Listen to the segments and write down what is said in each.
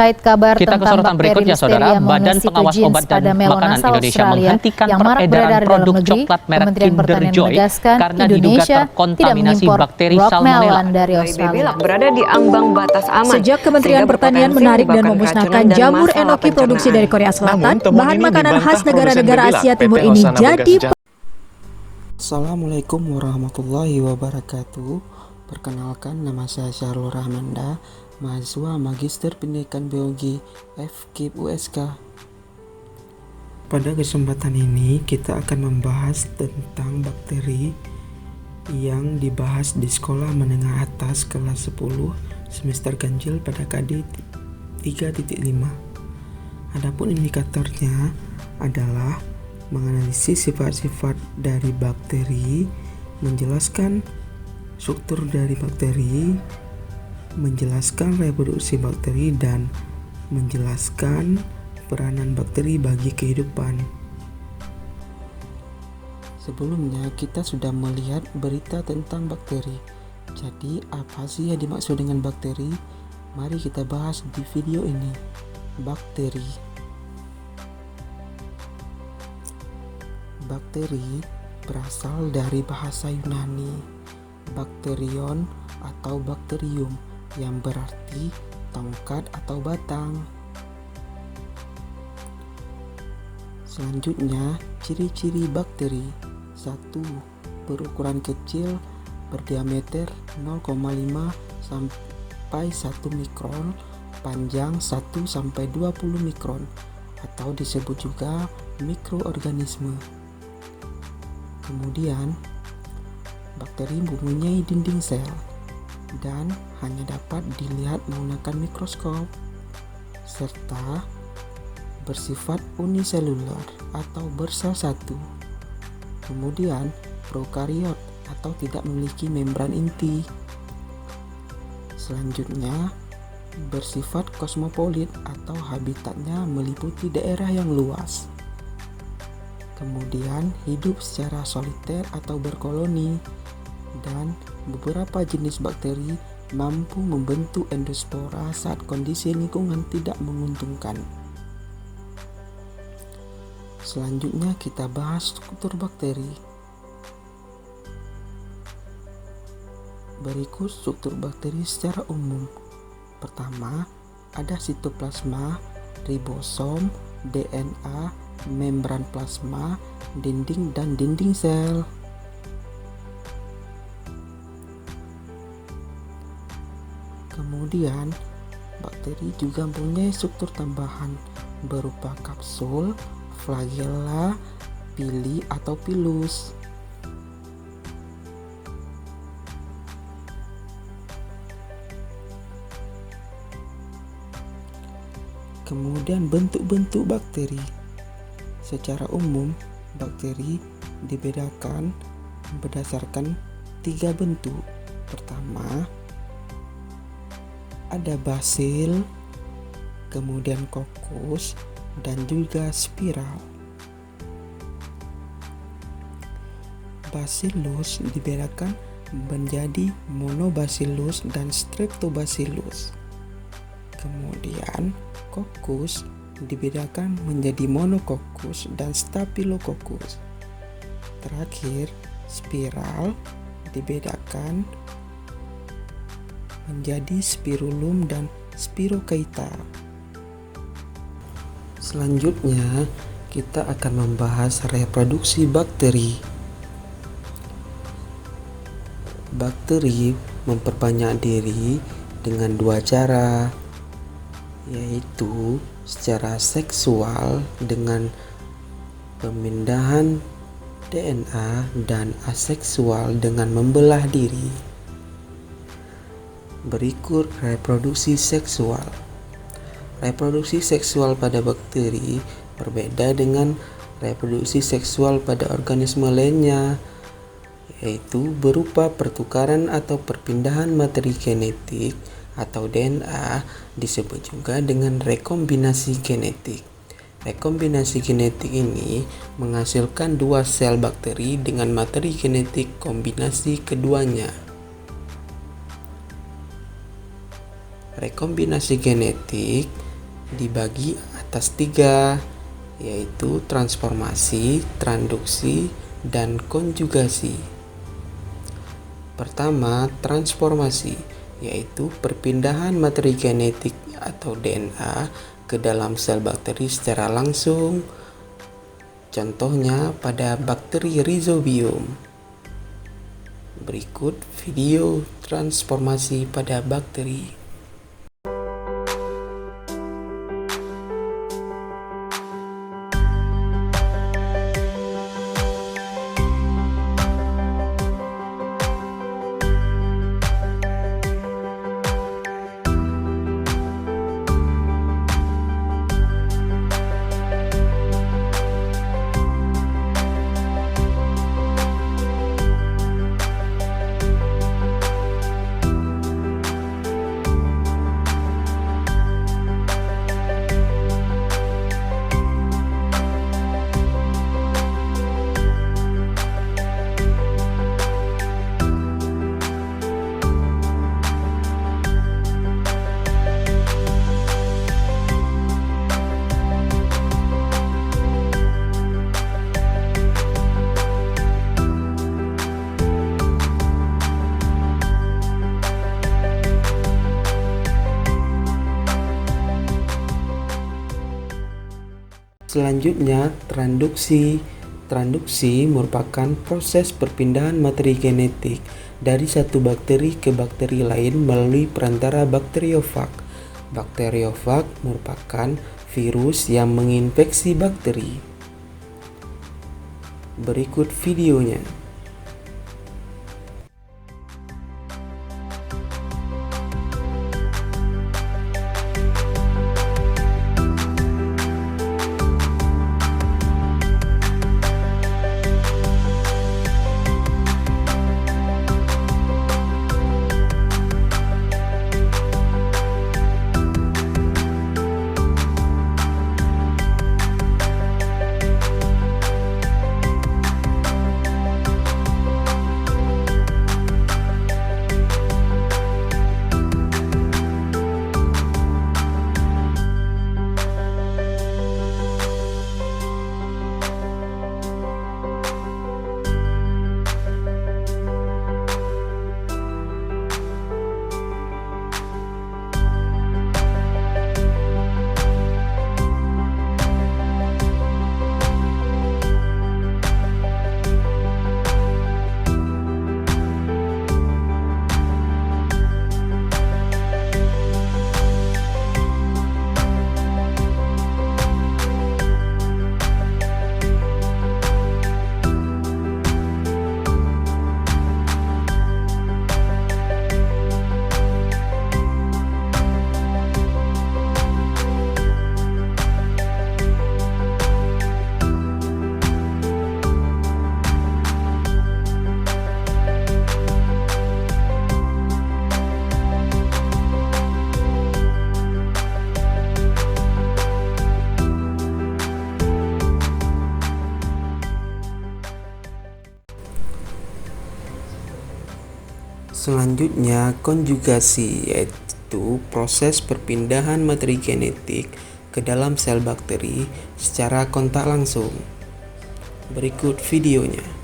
terkait kabar Kita ke tentang sorotan bakteri berikutnya, Saudara. Listeria Badan Pengawas monocytogenes Obat dan pada melon Makanan asal Indonesia Australia menghentikan yang marak peredaran beredar di dalam produk negeri. coklat merek Kementerian Kinder Pertanian Joy menegaskan karena diduga Indonesia tidak terkontaminasi mengimpor bakteri rock Salmonella. melon dari Australia. berada di ambang batas aman. Sejak Kementerian Pertanian menarik dan memusnahkan jamur enoki produksi dari Korea Selatan, bahan makanan khas negara-negara Asia Timur ini jadi. Assalamualaikum warahmatullahi wabarakatuh. Perkenalkan, nama saya Syahrul Rahmanda, mahasiswa Magister Pendidikan Biologi FKIP USK. Pada kesempatan ini kita akan membahas tentang bakteri yang dibahas di sekolah menengah atas kelas 10 semester ganjil pada KD 3.5. Adapun indikatornya adalah menganalisis sifat-sifat dari bakteri, menjelaskan struktur dari bakteri, menjelaskan reproduksi bakteri, dan menjelaskan peranan bakteri bagi kehidupan. Sebelumnya kita sudah melihat berita tentang bakteri. Jadi apa sih yang dimaksud dengan bakteri? Mari kita bahas di video ini. Bakteri. Bakteri berasal dari bahasa Yunani bakterion atau bakterium yang berarti tongkat atau batang. Selanjutnya, ciri-ciri bakteri. 1. Berukuran kecil, berdiameter 0,5 sampai 1 mikron, panjang 1 sampai 20 mikron, atau disebut juga mikroorganisme. Kemudian, bakteri mempunyai dinding sel dan hanya dapat dilihat menggunakan mikroskop, serta bersifat uniselular atau bersel satu. Kemudian, prokariot atau tidak memiliki membran inti. Selanjutnya, bersifat kosmopolit atau habitatnya meliputi daerah yang luas. Kemudian hidup secara soliter atau berkoloni, dan beberapa jenis bakteri mampu membentuk endospora saat kondisi lingkungan tidak menguntungkan. Selanjutnya kita bahas struktur bakteri. Berikut struktur bakteri secara umum. Pertama, ada sitoplasma, ribosom, DNA, membran plasma, dinding dan dinding sel. Kemudian, bakteri juga mempunyai struktur tambahan berupa kapsul, flagella, pili atau pilus. Kemudian bentuk-bentuk bakteri. Secara umum, bakteri dibedakan berdasarkan 3 bentuk. Pertama, ada basil, kemudian kokus, dan juga spiral. Bacillus dibedakan menjadi monobacillus dan streptobacillus. Kemudian kokus dibedakan menjadi monococcus dan staphylococcus. Terakhir, spiral dibedakan menjadi spirulum dan spirochaeta. Selanjutnya, kita akan membahas reproduksi bakteri. Bakteri memperbanyak diri dengan 2 cara, yaitu secara seksual dengan pemindahan DNA dan aseksual dengan membelah diri. Berikut reproduksi seksual. Reproduksi seksual pada bakteri berbeda dengan reproduksi seksual pada organisme lainnya, yaitu berupa pertukaran atau perpindahan materi genetik atau DNA, disebut juga dengan rekombinasi genetik. Rekombinasi genetik ini menghasilkan 2 sel bakteri dengan materi genetik kombinasi keduanya. Rekombinasi genetik dibagi atas 3, yaitu transformasi, transduksi, dan konjugasi. Pertama, transformasi, yaitu perpindahan materi genetik atau DNA ke dalam sel bakteri secara langsung. Contohnya pada bakteri Rhizobium. Berikut video transformasi pada bakteri. Selanjutnya, transduksi. Transduksi merupakan proses perpindahan materi genetik dari satu bakteri ke bakteri lain melalui perantara bakteriofag. Bakteriofag merupakan virus yang menginfeksi bakteri. Berikut videonya. Selanjutnya, konjugasi, yaitu proses perpindahan materi genetik ke dalam sel bakteri secara kontak langsung. Berikut videonya.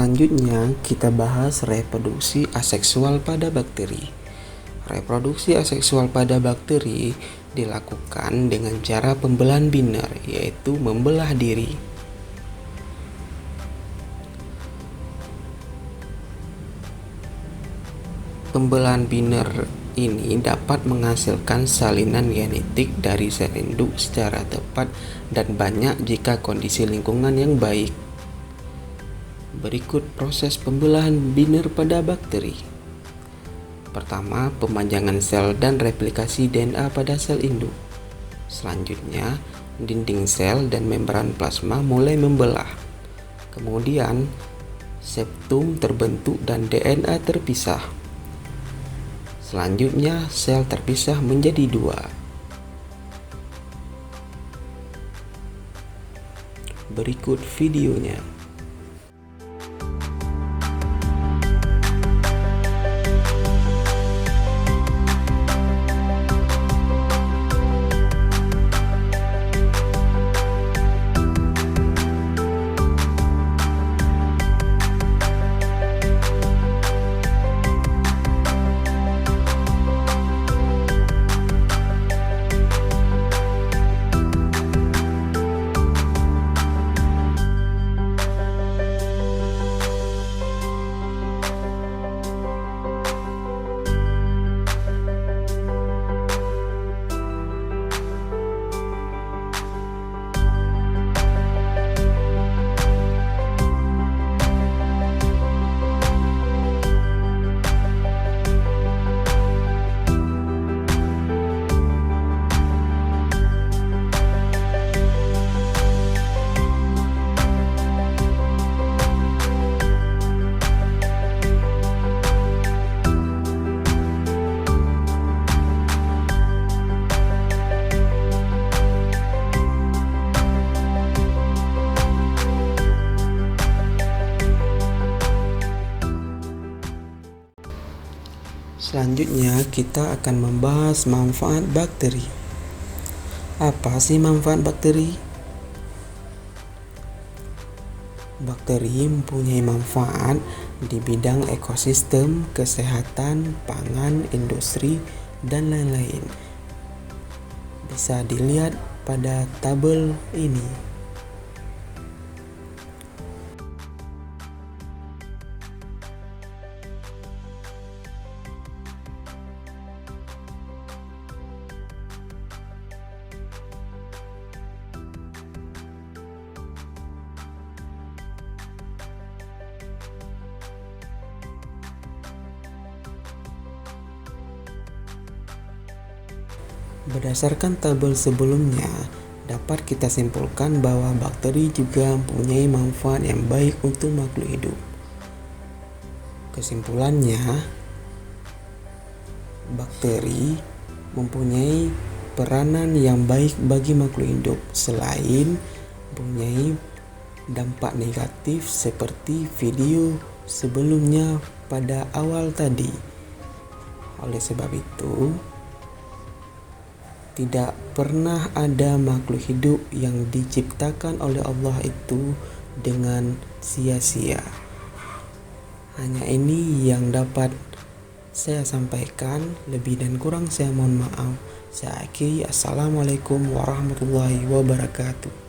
Selanjutnya kita bahas reproduksi aseksual pada bakteri. Reproduksi aseksual pada bakteri dilakukan dengan cara pembelahan biner, yaitu membelah diri. Pembelahan biner ini dapat menghasilkan salinan genetik dari sel induk secara tepat dan banyak jika kondisi lingkungan yang baik. Berikut proses pembelahan biner pada bakteri. Pertama, pemanjangan sel dan replikasi DNA pada sel induk. Selanjutnya, dinding sel dan membran plasma mulai membelah. Kemudian, septum terbentuk dan DNA terpisah. Selanjutnya, sel terpisah menjadi dua. Berikut videonya. Selanjutnya kita akan membahas manfaat bakteri. Apa sih manfaat bakteri? Bakteri mempunyai manfaat di bidang ekosistem, kesehatan, pangan, industri, dan lain-lain. Bisa dilihat pada tabel ini. Berdasarkan tabel sebelumnya, dapat kita simpulkan bahwa bakteri juga mempunyai manfaat yang baik untuk makhluk hidup. Kesimpulannya, bakteri mempunyai peranan yang baik bagi makhluk hidup selain mempunyai dampak negatif seperti video sebelumnya pada awal tadi. Oleh sebab itu, tidak pernah ada makhluk hidup yang diciptakan oleh Allah itu dengan sia-sia. Hanya ini yang dapat saya sampaikan, lebih dan kurang saya mohon maaf. Saya akhiri, assalamualaikum warahmatullahi wabarakatuh.